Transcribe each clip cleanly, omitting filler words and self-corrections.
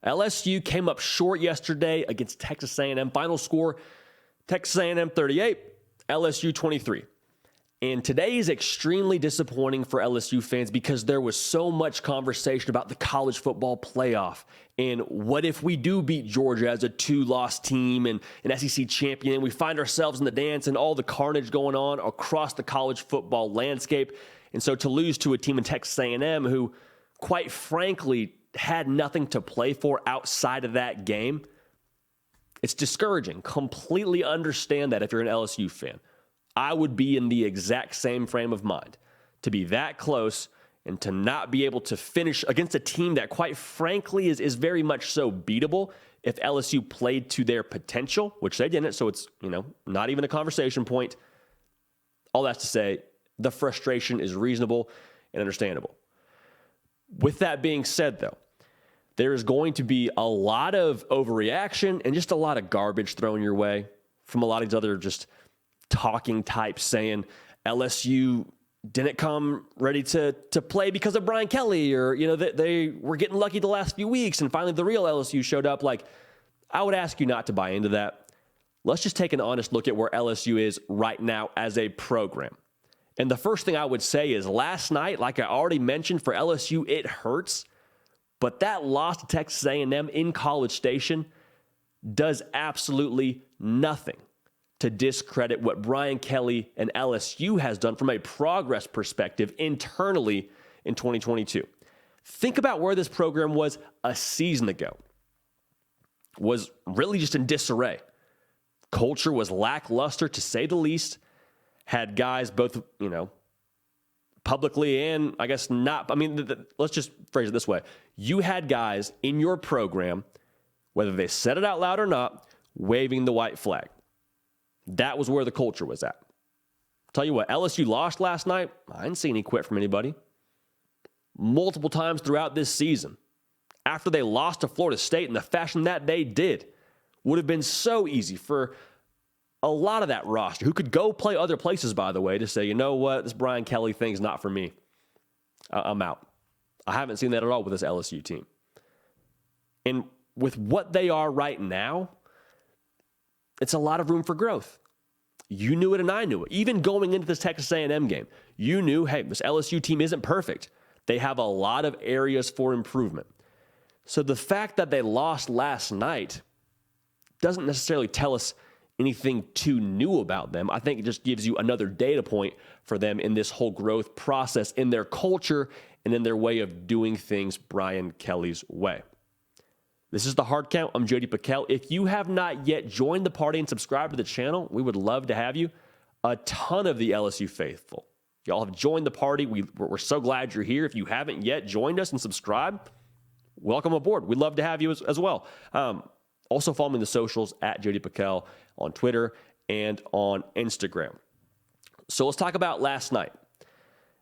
LSU came up short yesterday against Texas A&M. Final score, Texas A&M 38, LSU 23. And today is extremely disappointing for LSU fans because there was so much conversation about the college football playoff. And what if we do beat Georgia as a 2-loss team and an SEC champion, and we find ourselves in the dance and all the carnage going on across the college football landscape. And so to lose to a team in Texas A&M who, quite frankly, had nothing to play for outside of that game, it's discouraging. Completely understand that if you're an LSU fan. I would be in the exact same frame of mind to be that close and to not be able to finish against a team that, quite frankly, is very much so beatable if LSU played to their potential, which they didn't. So it's, not even a conversation point. All that's to say, the frustration is reasonable and understandable. With that being said, though, there is going to be a lot of overreaction and just a lot of garbage thrown your way from a lot of these other just talking types saying LSU didn't come ready to play because of Brian Kelly, or, that they were getting lucky the last few weeks and finally the real LSU showed up. Like, I would ask you not to buy into that. Let's just take an honest look at where LSU is right now as a program. And the first thing I would say is last night, like I already mentioned, for LSU, it hurts. But that loss to Texas A&M in College Station does absolutely nothing to discredit what Brian Kelly and LSU has done from a progress perspective internally in 2022. Think about where this program was a season ago. Was really just in disarray. Culture was lackluster, to say the least. Had guys both, publicly and I guess not. I mean, let's just phrase it this way. You had guys in your program, whether they said it out loud or not, waving the white flag. That was where the culture was at. Tell you what, LSU lost last night. I didn't see any quit from anybody. Multiple times throughout this season, after they lost to Florida State in the fashion that they did, would have been so easy for a lot of that roster, who could go play other places, by the way, to say, you know what, this Brian Kelly thing's not for me. I'm out. I haven't seen that at all with this LSU team. And with what they are right now, it's a lot of room for growth. You knew it and I knew it. Even going into this Texas A&M game, you knew, hey, this LSU team isn't perfect. They have a lot of areas for improvement. So the fact that they lost last night doesn't necessarily tell us anything too new about them. I think it just gives you another data point for them in this whole growth process, in their culture and in their way of doing things Brian Kelly's way. This is The Hard Count. I'm Jayden Pakel. If you have not yet joined the party and subscribed to the channel, we would love to have you. A ton of the LSU faithful, y'all have joined the party. We're so glad you're here. If you haven't yet joined us and subscribed, welcome aboard. We'd love to have you as well. Also follow me on the socials at Jayden Pakel on Twitter and on Instagram. So let's talk about last night.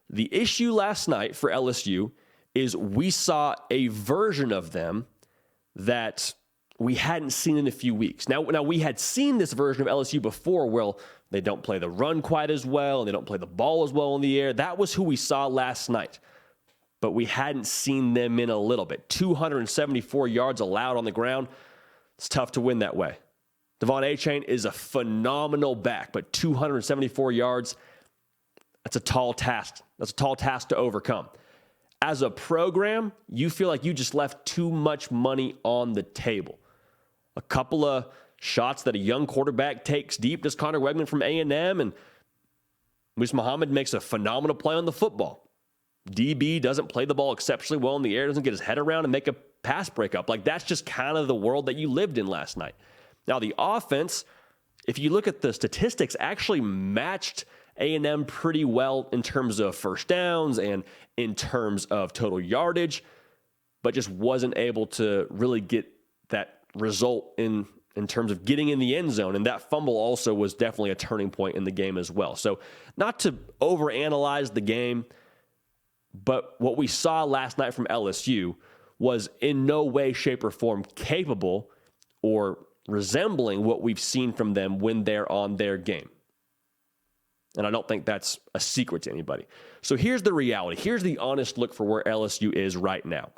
The issue last night for LSU is we saw a version of them that we hadn't seen in a few weeks. Now we had seen this version of LSU before where they don't play the run quite as well and they don't play the ball as well in the air. That was who we saw last night. But we hadn't seen them in a little bit. 274 yards allowed on the ground. It's tough to win that way. Devon Achane is a phenomenal back, but 274 yards, that's a tall task. That's a tall task to overcome. As a program, you feel like you just left too much money on the table. A couple of shots that a young quarterback takes deep, just Connor Wegman from A&M, and Moose Muhammad makes a phenomenal play on the football. DB doesn't play the ball exceptionally well in the air, doesn't get his head around and make a pass breakup. Like, that's just kind of the world that you lived in last night. Now, the offense, if you look at the statistics, actually matched A&M pretty well in terms of first downs and in terms of total yardage, but just wasn't able to really get that result in terms of getting in the end zone. And that fumble also was definitely a turning point in the game as well. So not to overanalyze the game, but what we saw last night from LSU was in no way, shape, or form capable or resembling what we've seen from them when they're on their game. And I don't think that's a secret to anybody. So here's the reality. Here's the honest look for where LSU is right now.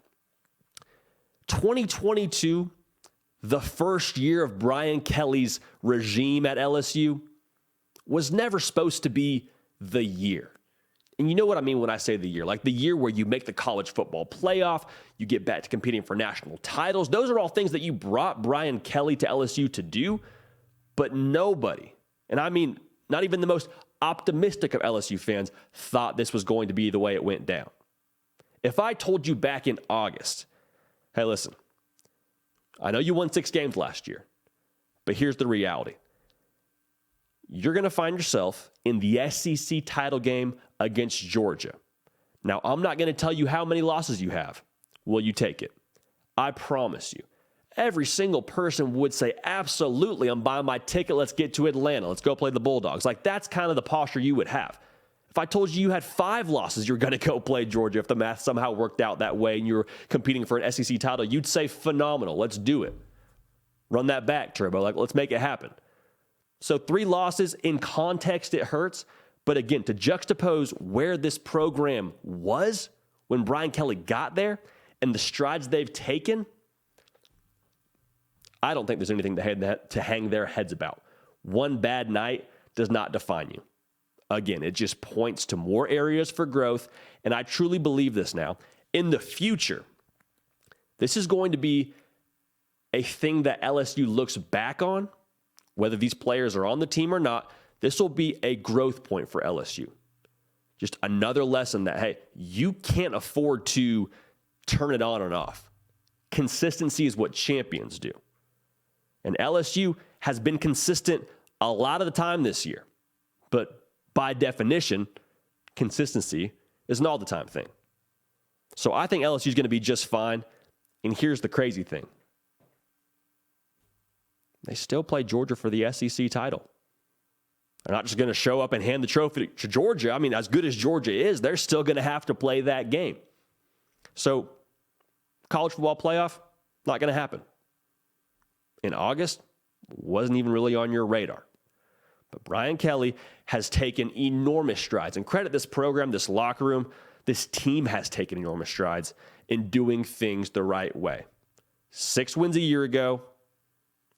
2022, the first year of Brian Kelly's regime at LSU, was never supposed to be the year. And you know what I mean when I say the year, like the year where you make the college football playoff, you get back to competing for national titles. Those are all things that you brought Brian Kelly to LSU to do, but nobody, and I mean not even the most optimistic of LSU fans, thought this was going to be the way it went down. If I told you back in August, hey, listen, I know you won 6 games last year, but here's the reality. You're going to find yourself in the SEC title game against Georgia. Now, I'm not going to tell you how many losses you have. Will you take it? I promise you. Every single person would say, absolutely, I'm buying my ticket. Let's get to Atlanta. Let's go play the Bulldogs. Like, that's kind of the posture you would have. If I told you you had 5 losses, you're going to go play Georgia. If the math somehow worked out that way and you're competing for an SEC title, you'd say, phenomenal. Let's do it. Run that back, Turbo. Like, let's make it happen. So 3 losses, in context, it hurts. But again, to juxtapose where this program was when Brian Kelly got there and the strides they've taken, I don't think there's anything to hang their heads about. One bad night does not define you. Again, it just points to more areas for growth, and I truly believe this now. In the future, this is going to be a thing that LSU looks back on, whether these players are on the team or not. This will be a growth point for LSU. Just another lesson that, hey, you can't afford to turn it on and off. Consistency is what champions do. And LSU has been consistent a lot of the time this year. But by definition, consistency is an all-the-time thing. So I think LSU is going to be just fine. And here's the crazy thing. They still play Georgia for the SEC title. They're not just going to show up and hand the trophy to Georgia. I mean, as good as Georgia is, they're still going to have to play that game. So college football playoff, not going to happen. In August, wasn't even really on your radar. But Brian Kelly has taken enormous strides. And credit this program, this locker room, this team has taken enormous strides in doing things the right way. 6 wins a year ago.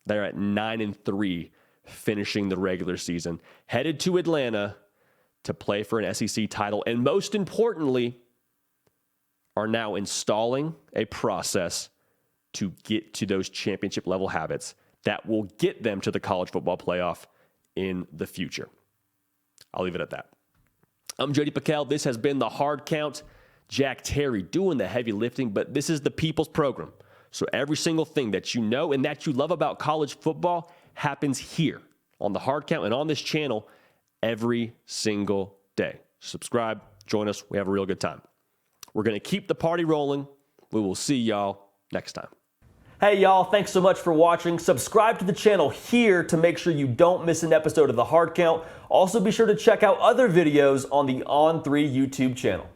They're at 9-3, finishing the regular season. Headed to Atlanta to play for an SEC title. And most importantly, are now installing a process to get to those championship level habits that will get them to the college football playoff in the future. I'll leave it at that. I'm Jody Pickell. This has been The Hard Count. Jack Terry doing the heavy lifting, but this is the people's program. So every single thing that you know and that you love about college football happens here on The Hard Count and on this channel every single day. Subscribe, join us. We have a real good time. We're going to keep the party rolling. We will see y'all next time. Hey y'all, thanks so much for watching. Subscribe to the channel here to make sure you don't miss an episode of The Hard Count. Also be sure to check out other videos on the On3 YouTube channel.